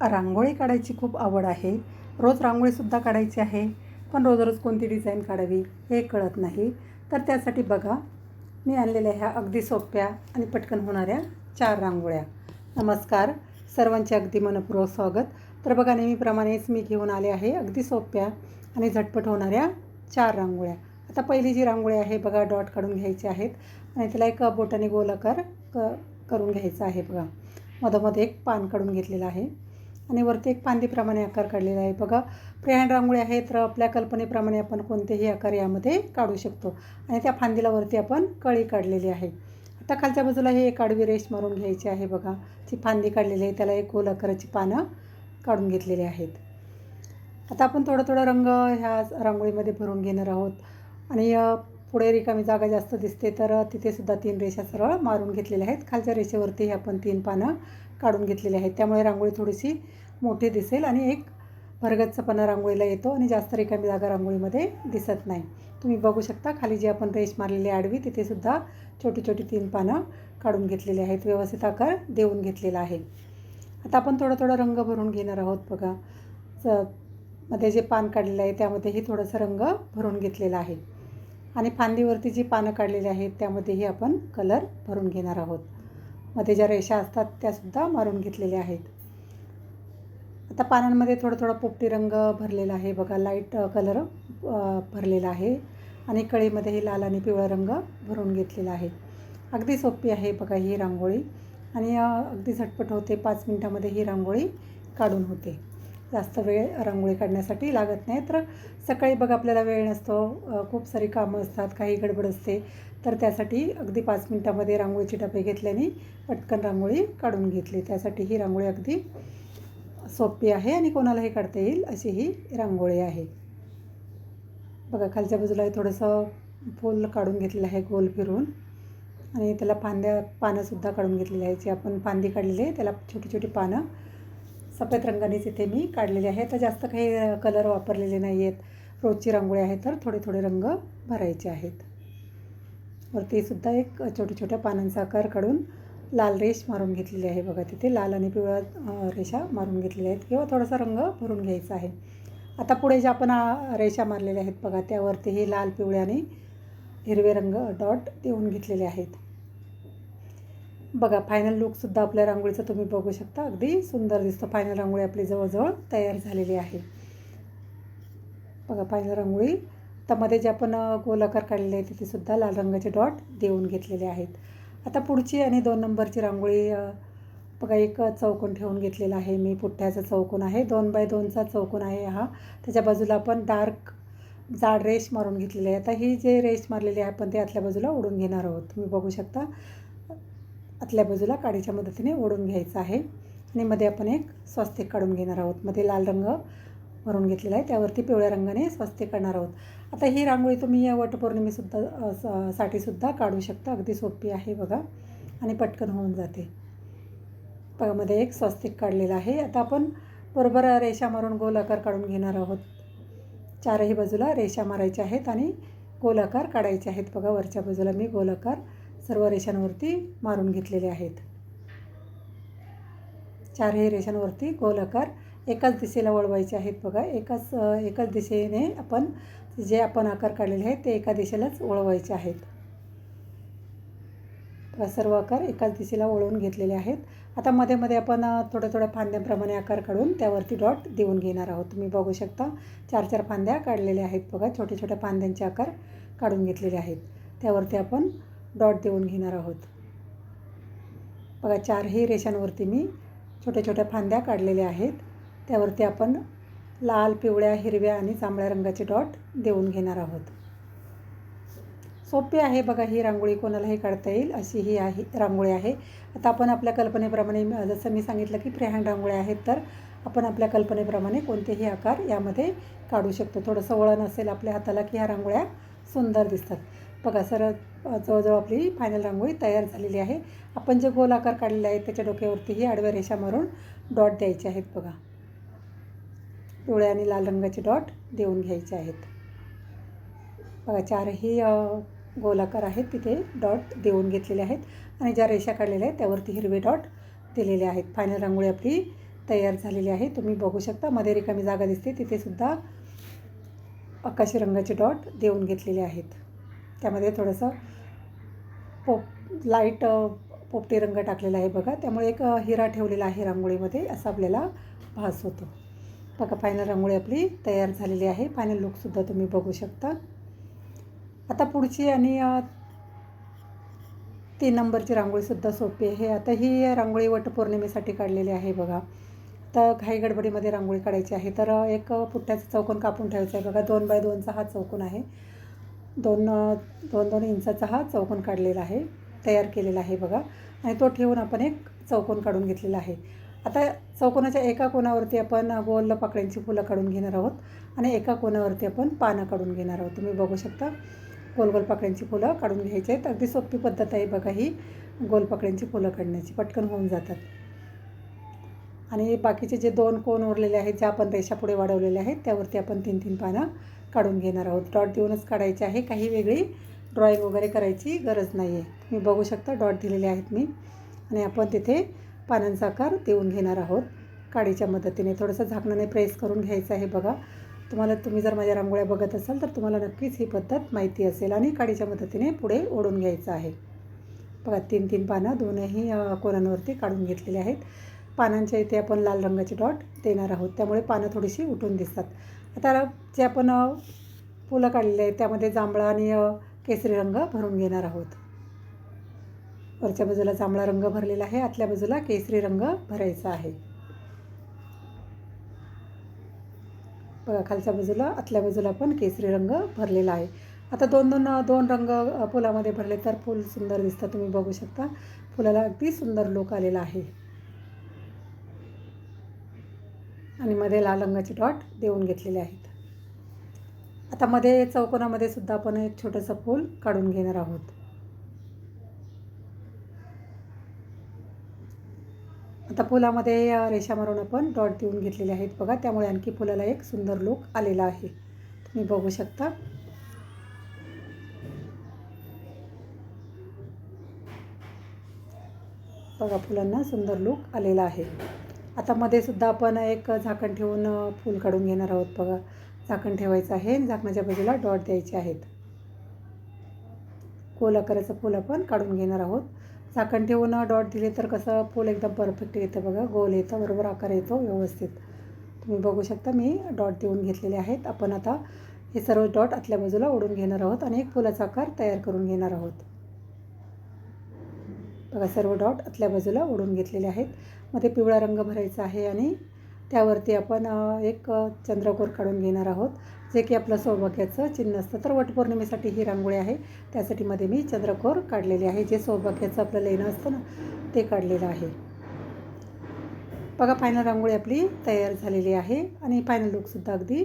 रांगोळी काढायची खूप आवड आहे. रोज रांगोळीसुद्धा काढायची आहे. पण रोज कोणती डिझाईन काढावी हे कळत नाही. तर त्यासाठी बघा, मी आणलेल्या ह्या अगदी सोप्या आणि पटकन होणाऱ्या 4 रांगोळ्या. नमस्कार, सर्वांचे अगदी मनपूर्वक स्वागत. तर बघा, नेहमीप्रमाणेच मी घेऊन आले आहे अगदी सोप्या आणि झटपट होणाऱ्या 4 रांगोळ्या. आता पहिली जी रांगोळी आहे बघा, डॉट काढून घ्यायचे आहेत आणि त्याला एक बोटाने गोल आकार करून घ्यायचा आहे. बघा, मधोमध एक पान काढून घेतलेलं आहे आणि वरती एक फांदीप्रमाणे आकार काढलेला आहे. बघा, फ्रीहँड रांगोळी आहे तर आपल्या कल्पनेप्रमाणे आपण कोणतेही आकार यामध्ये काढू शकतो आणि त्या फांदीला वरती आपण कळी काढलेली आहे. आता खालच्या बाजूला हे एक आडवी रेष मारून घ्यायची आहे. बघा, जी फांदी काढलेली आहे त्याला एक गोल आकाराची पानं काढून घेतलेली आहेत. आता आपण थोडं रंग ह्या रांगोळीमध्ये भरून घेणार आहोत आणि पुढे रिकामी जागा जास्त दिसते तर तिथेसुद्धा 3 रेषा सरळ मारून घेतलेल्या आहेत. खालच्या रेषेवरती आपण 3 पानं काढून घेतलेली आहेत. त्यामुळे रांगोळी थोडीशी मोठी दिसेल आणि एक भरगच्चपणा रांगोळीला येतो आणि जास्त रिकामी जागा रांगोळीमध्ये दिसत नाही. तुम्ही बघू शकता, खाली जी आपण रेष मारलेली आडवी तिथेसुद्धा छोटी 3 पानं काढून घेतलेली आहेत. व्यवस्थित आकार देऊन घेतलेला आहे. आता आपण थोडं रंग भरून घेणार आहोत. बघा, मध्ये जे पान काढलेलं आहे त्यामध्येही थोडंसं रंग भरून घेतलेला आहे आणि फांदीवरती जी पानं काढलेली आहेत त्यामध्येही आपण कलर भरून घेणार आहोत. मध्ये ज्या रेषा असतात त्यासुद्धा मारून घेतलेल्या आहेत. आता पानांमध्ये थोडं पोपटी रंग भरलेला आहे. बघा, लाईट कलर भरलेला आहे आणि कळीमध्येही लाल आणि पिवळा रंग भरून घेतलेला आहे. अगदी सोपी आहे बघा ही रांगोळी आणि अगदी झटपट होते. 5 मिनटामध्ये ही रांगोळी काढून होते. जास्त वेळ रांगोळी काढण्यासाठी लागत नाही. तर सकाळी बघा आपल्याला वेळ नसतो, खूप सारी कामं असतात, काही गडबड असते, तर त्यासाठी अगदी 5 मिनटामध्ये रांगोळीचे डबे घेतल्याने पटकन रांगोळी काढून घेतली. त्यासाठी ही रांगोळी अगदी सोपी आहे आणि कोणालाही काढता येईल अशी ही रांगोळी आहे. बघा, खालच्या बाजूला थोडंसं फूल काढून घेतलेलं आहे गोल फिरून आणि त्याला पानंसुद्धा काढून घेतलेली आहे. जी आपण फांदी काढलेली आहे त्याला छोटी पानं सफेद रंगानेच इथे मी काढलेले आहे. तर जास्त काही कलर वापरलेले नाही आहेत. रोजची रांगोळी आहे तर थोडे रंग भरायचे आहेत. वरतीसुद्धा एक छोट्या पानांचा आकार काढून लाल रेष मारून घेतलेली आहे. बघा, तिथे लाल आणि पिवळ्या रेषा मारून घेतलेल्या आहेत किंवा थोडासा रंग भरून घ्यायचा आहे. आता पुढे ज्या आपण रेषा मारलेल्या आहेत बघा, त्यावरतीही लाल, पिवळे आणि हिरवे रंग डॉट देऊन घेतलेले आहेत. बघा, फायनल लुकसुद्धा आपल्या रांगोळीचा तुम्ही बघू शकता. अगदी सुंदर दिसतं. फायनल रांगोळी आपली जवळजवळ तयार झालेली आहे. बघा, फायनल रांगोळी तर मध्ये जे आपण गोल आकार काढलेले आहे तिथेसुद्धा लाल रंगाचे डॉट देऊन घेतलेले आहेत. आता पुढची आणि 2 नंबरची रांगोळी बघा, एक चौकोन ठेवून घेतलेला आहे मी. पुठ्ठ्याचा चौकोन आहे, 2x2चा चौकोन आहे हा. त्याच्या बाजूला आपण डार्क जाड रेष मारून घेतलेली आहे. आता ही जे रेष मारलेली आहे आपण ते आतल्या बाजूला ओढून घेणार आहोत. तुम्ही बघू शकता, आतल्या बाजूला काडीच्या मदतीने ओढून घ्यायचं आहे आणि मध्ये आपण एक स्वस्तिक काढून घेणार आहोत. मध्ये लाल रंग भरून घेतलेला आहे, त्यावरती पिवळ्या रंगाने स्वस्तिक काढणार आहोत. आता ही रांगोळी तुम्ही या साठीसुद्धा काढू शकता. अगदी सोपी आहे बघा आणि पटकन होऊन जाते. बघा, मध्ये एक स्वस्तिक काढलेला आहे. आता आपण बरोबर रेषा मारून गोल आकार काढून घेणार आहोत. 4ही बाजूला रेषा मारायच्या आहेत आणि गोल आकार काढायचे आहेत. बघा, वरच्या बाजूला मी गोल आकार सर्व रेषांवरती मारून घेतलेले आहेत. 4ही रेषांवरती गोल आकार एकाच दिशेला वळवायचे आहेत. बघा, एकाच दिशेने जे आपण आकार काढलेले आहेत ते एका दिशेलाच वळवायचे आहेत. सर्व आकार एकाच दिशेला वळवून घेतलेले आहेत. आता मध्ये आपण थोड्या फांद्यांप्रमाणे आकार काढून त्यावरती डॉट देऊन घेणार आहोत. तुम्ही बघू शकता, 4 फांद्या काढलेल्या आहेत. बघा, छोट्या फांद्यांचे आकार काढून घेतलेले आहेत. त्यावरती आपण डॉट देऊन घेणार आहोत. बघा, 4ही रेषांवरती मी छोट्या फांद्या काढलेल्या आहेत. त्यावरती आपण लाल, पिवळ्या, हिरव्या आणि जांभळ्या रंगाचे डॉट देऊन घेणार आहोत. सोपी आहे बघा ही रांगोळी, कोणालाही काढता येईल अशी ही रांगोळी आहे. आता आपण आपल्या कल्पनेप्रमाणे, जसं मी सांगितलं की फ्रीहँड रांगोळ्या आहेत तर आपण आपल्या कल्पनेप्रमाणे कोणतेही आकार यामध्ये काढू शकतो. थोडंसं वळण असेल आपल्या हाताला की ह्या रांगोळ्या सुंदर दिसतात. बघा, जवळजवळ आपली फायनल रांगोळी तयार झालेली आहे. आपण जे गोल आकार काढलेले आहेत त्याच्या डोक्यावरतीही आडव्या रेषा मारून डॉट द्यायचे आहेत. बघा, पिवळ्या आणि लाल रंगाचे डॉट देऊन घ्यायचे आहेत. बघा, 4ही गोलाकार आहेत तिथे डॉट देऊन घेतलेले आहेत आणि ज्या रेषा काढलेल्या आहेत त्यावरती हिरवे डॉट दिलेले आहेत. फायनल रांगोळी आपली तयार झालेली आहे. तुम्ही बघू शकता मध्ये रिकामी जागा दिसते, तिथेसुद्धा आकाशी रंगाचे डॉट देऊन घेतलेले आहेत. त्यामध्ये थोडंसं लाईट पोपटी रंग टाकलेला आहे बघा, त्यामुळे एक हिरा ठेवलेला आहे रांगोळीमध्ये असं आपल्याला भास होतो. बघा फायनल रांगोळी आपली तयार झालेली आहे. फायनल लुकसुद्धा तुम्ही बघू शकता. आता पुढची आणि 3 नंबरची रांगोळीसुद्धा सोपी आहे. आता ही रांगोळी वटपौर्णिमेसाठी काढलेली आहे बघा. तर घाई गडबडीमध्ये रांगोळी काढायची आहे, तर एक पुट्ट्याचा चौकोन कापून ठेवायचा आहे बघा. 2 बाय 2चा हा चौकोन आहे. 2 इंचाचा हा चौकोन काढलेला आहे, तयार केलेला आहे बघा. आणि तो ठेवून आपण एक चौकोन काढून घेतलेला आहे. आता चौकोनाच्या एका कोणावरती आपण गोल पाकळ्यांची फुलं काढून घेणार आहोत आणि एका कोणावरती आपण पानं काढून घेणार आहोत. तुम्ही बघू शकता गोल गोल पाकळ्यांची फुलं काढून घ्यायची आहेत. अगदी सोपी पद्धत आहे बघा ही गोल पाकळ्यांची फुलं काढण्याची, पटकन होऊन जातात. आणि बाकीचे जे 2 कोन उरलेले आहेत, ज्या आपण रेषा पुढे वाढवलेल्या आहेत, त्यावरती आपण 3-3 पानं काढून घेणार आहोत. डॉट देऊनच काढायचे आहे, काही वेगळी ड्रॉईंग वगैरे करायची गरज नाही आहे. तुम्ही बघू शकता डॉट दिलेले आहेत मी, आणि आपण तिथे पानांचा आकार देऊन घेणार आहोत काडीच्या मदतीने. थोडंसं झाकणाने प्रेस करून घ्यायचं आहे बघा. तुम्ही जर माझ्या रांगोळ्या बघत असाल तर तुम्हाला नक्कीच ही पद्धत माहिती असेल. आणि काडीच्या मदतीने पुढे ओढून घ्यायचं आहे बघा. 3-3 पानं दोनही कोणांवरती काढून घेतलेली आहेत. पानांच्या इथे आपण लाल रंगाचे डॉट देणार आहोत, त्यामुळे पानं थोडीशी उठून दिसतात. आता जे आपण फुलं काढलेले आहेत त्यामध्ये जांभळा आणि केसरी रंग भरून घेणार आहोत. वरच्या बाजूला जांभळा रंग भरलेला आहे, आतल्या बाजूला केसरी रंग भरायचा आहे बघा. खालच्या बाजूला आतल्या बाजूला पण केसरी रंग भरलेला आहे. आता दोन रंग फुलामध्ये भरले तर फूल सुंदर दिसतं. तुम्ही बघू शकता फुलाला अगदी सुंदर लुक आलेला आहे. आणि मध्ये लाल रंगाचे डॉट देऊन घेतलेले आहेत. आता मध्ये चौकोनामध्ये सुद्धा आपण एक छोटंसं फूल काढून घेणार आहोत. आता फुलामध्ये रेषा मारून आपण डॉट देऊन घेतलेले आहेत बघा, त्यामुळे आणखी फुलाला एक सुंदर लुक आलेला आहे. तुम्ही बघू शकता. बघा फुलांना सुंदर लुक आलेला आहे. आता मध्ये सुद्धा आपण एक झाकण ठेवून फूल काढून घेणार आहोत बघा. झाकण ठेवायचं आहे आणि झाकणाच्या बाजूला डॉट द्यायचे आहेत. गोल आकाराचं फूल आपण काढून घेणार आहोत. झाकण ठेवून डॉट दिले तर कसं फूल एकदम परफेक्ट येतं बघा, गोल येतं, बरोबर आकार येतो व्यवस्थित. तुम्ही बघू शकता मी डॉट देऊन घेतलेले आहेत. आपण आता हे सर्व डॉट आतल्या बाजूला ओढून घेणार आहोत आणि एक फुलाचा आकार तयार करून घेणार आहोत बघा. सर्व डॉट आतल्या बाजूला ओढून घेतलेले आहेत. मध्ये पिवळा रंग भरायचा आहे आणि त्यावरती आपण एक चंद्रकोर काढून घेणार आहोत, जे की आपलं सौभाग्याचं चिन्ह असतं. तर वटपौर्णिमेसाठी ही रांगोळी आहे, त्यासाठी मध्ये मी चंद्रकोर काढलेले आहे, जे सौभाग्याचं आपलं लेणं असतं ना ते काढलेलं आहे बघा. फायनल रांगोळी आपली तयार झालेली आहे आणि फायनल लुकसुद्धा अगदी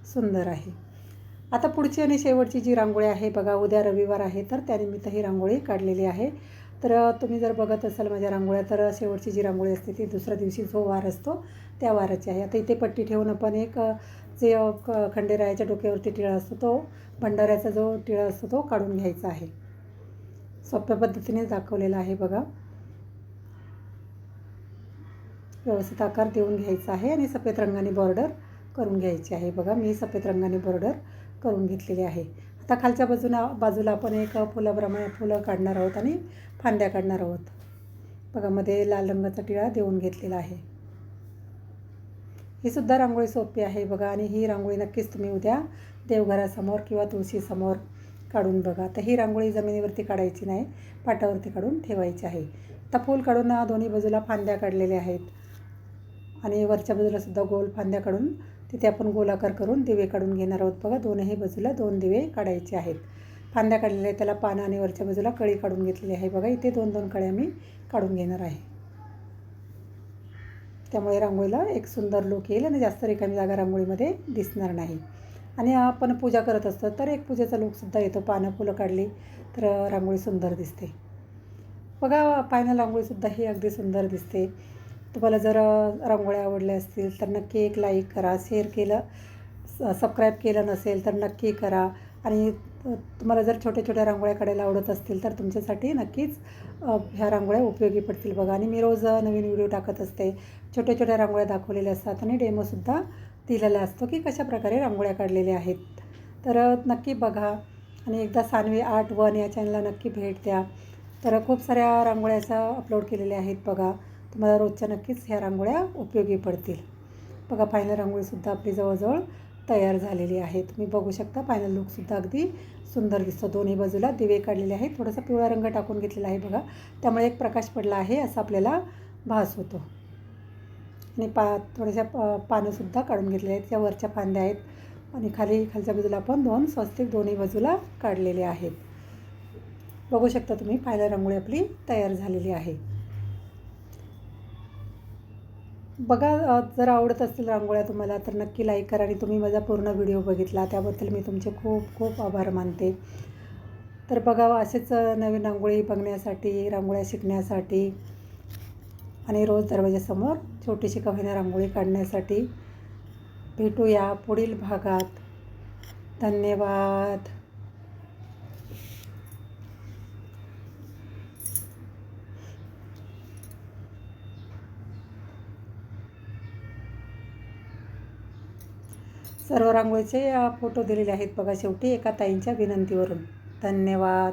सुंदर आहे. आता पुढची आणि शेवटची जी रांगोळी आहे बघा, उद्या रविवार आहे तर त्यानिमित्त ही रांगोळी काढलेली आहे. तर तुम्ही जर बघत असाल माझ्या रांगोळ्या, तर शेवटची जी रांगोळी असते ती दुसऱ्या दिवशी जो वार असतो त्या वाराची आहे. आता इथे पट्टी ठेवून आपण एक जे खंडेरायाच्या डोक्यावरती टिळा असतो, तो भंडाऱ्याचा जो टिळा असतो तो काढून घ्यायचा आहे. सोप्या पद्धतीने दाखवलेला आहे बघा. व्यवस्थित आकार देऊन घ्यायचा आहे आणि सफेद रंगाने बॉर्डर करून घ्यायची आहे बघा. मी सफेद रंगाने बॉर्डर करून घेतलेली आहे. आता खालच्या बाजूला आपण एक फुलाप्रमाणे फुलं काढणार आहोत आणि फांद्या काढणार आहोत बघा. मध्ये लाल रंगाचा टिळा देऊन घेतलेला आहे. ही सुद्धा रांगोळी सोपी आहे बघा. आणि ही रांगोळी नक्कीच तुम्ही उद्या देवघरासमोर किंवा तुळशीसमोर काढून बघा. तर ही रांगोळी जमिनीवरती काढायची नाही, पाटावरती काढून ठेवायची आहे. आता फूल काढून दोन्ही बाजूला फांद्या काढलेल्या आहेत आणि वरच्या बाजूलासुद्धा गोल फांद्या काढून तिथे आपण गोलाकार करून दिवे काढून घेणार आहोत बघा. दोनही बाजूला 2 दिवे काढायचे आहेत. फांद्या काढलेल्या आहेत, त्याला पानं आणि वरच्या बाजूला कळी काढून घेतलेली आहे बघा. इथे 2-2 कळ्या मी काढून घेणार आहे, त्यामुळे रांगोळीला एक सुंदर लुक येईल आणि जास्त रिकामी जागा रांगोळीमध्ये दिसणार नाही. आणि आपण पूजा करत असतो तर एक पूजेचा लुकसुद्धा येतो. पानं फुलं काढली तर रांगोळी सुंदर दिसते बघा. फायनल रांगोळीसुद्धा ही अगदी सुंदर दिसते. तुम्हाला जर रांगोळ्या आवडल्या असतील तर नक्की एक लाईक करा. शेअर केलं, सबस्क्राईब केलं नसेल तर नक्की करा. आणि तुम्हाला जर छोट्या छोट्या रांगोळ्या काढायला आवडत असतील तर तुमच्यासाठी नक्कीच ह्या रांगोळ्या उपयोगी पडतील बघा. आणि मी रोज नवीन व्हिडिओ टाकत असते, छोट्या छोट्या रांगोळ्या दाखवलेल्या असतात आणि डेमोसुद्धा दिलेला असतो की कशाप्रकारे रांगोळ्या काढलेल्या आहेत. तर नक्की बघा आणि एकदा सान्वी आर्ट 1 या चॅनलला नक्की भेट द्या. तर खूप साऱ्या रांगोळ्याचा अपलोड केलेल्या आहेत बघा. तुम्हाला रोजच्या नक्कीच ह्या रांगोळ्या उपयोगी पडतील. बघा फायनल रांगोळीसुद्धा आपली जवळजवळ तयार झालेली आहे. तुम्ही बघू शकता फायनल लुकसुद्धा अगदी सुंदर दिसतो. दोन्ही बाजूला दिवे काढलेले आहेत. थोडासा पिवळा रंग टाकून घेतलेला आहे बघा, त्यामुळे एक प्रकाश पडला आहे असा आपल्याला भास होतो. आणि थोड्याशा पानंसुद्धा काढून घेतलेले आहेत. त्या वरच्या फांद्या आहेत आणि खालच्या बाजूला आपण 2 स्वस्तिक दोन्ही बाजूला काढलेले आहेत. बघू शकता तुम्ही फायनल रांगोळी आपली तयार झालेली आहे. बघा जर आवडत असतील रांगोळ्या तुम्हाला तर नक्की लाईक करा आणि तुम्ही माझा पूर्ण व्हिडिओ बघितला त्याबद्दल मी तुमचे खूप खूप आभार मानते. तर बघा असेच नवीन रांगोळी बघण्यासाठी, रांगोळ्या शिकण्यासाठी आणि रोज दरवाजासमोर छोटीशी का होईना रांगोळी काढण्यासाठी भेटूया पुढील भागात. धन्यवाद. सर्व रांगोळीचे फोटो दिलेले आहेत बघा शेवटी एका ताईंच्या विनंतीवरून. धन्यवाद.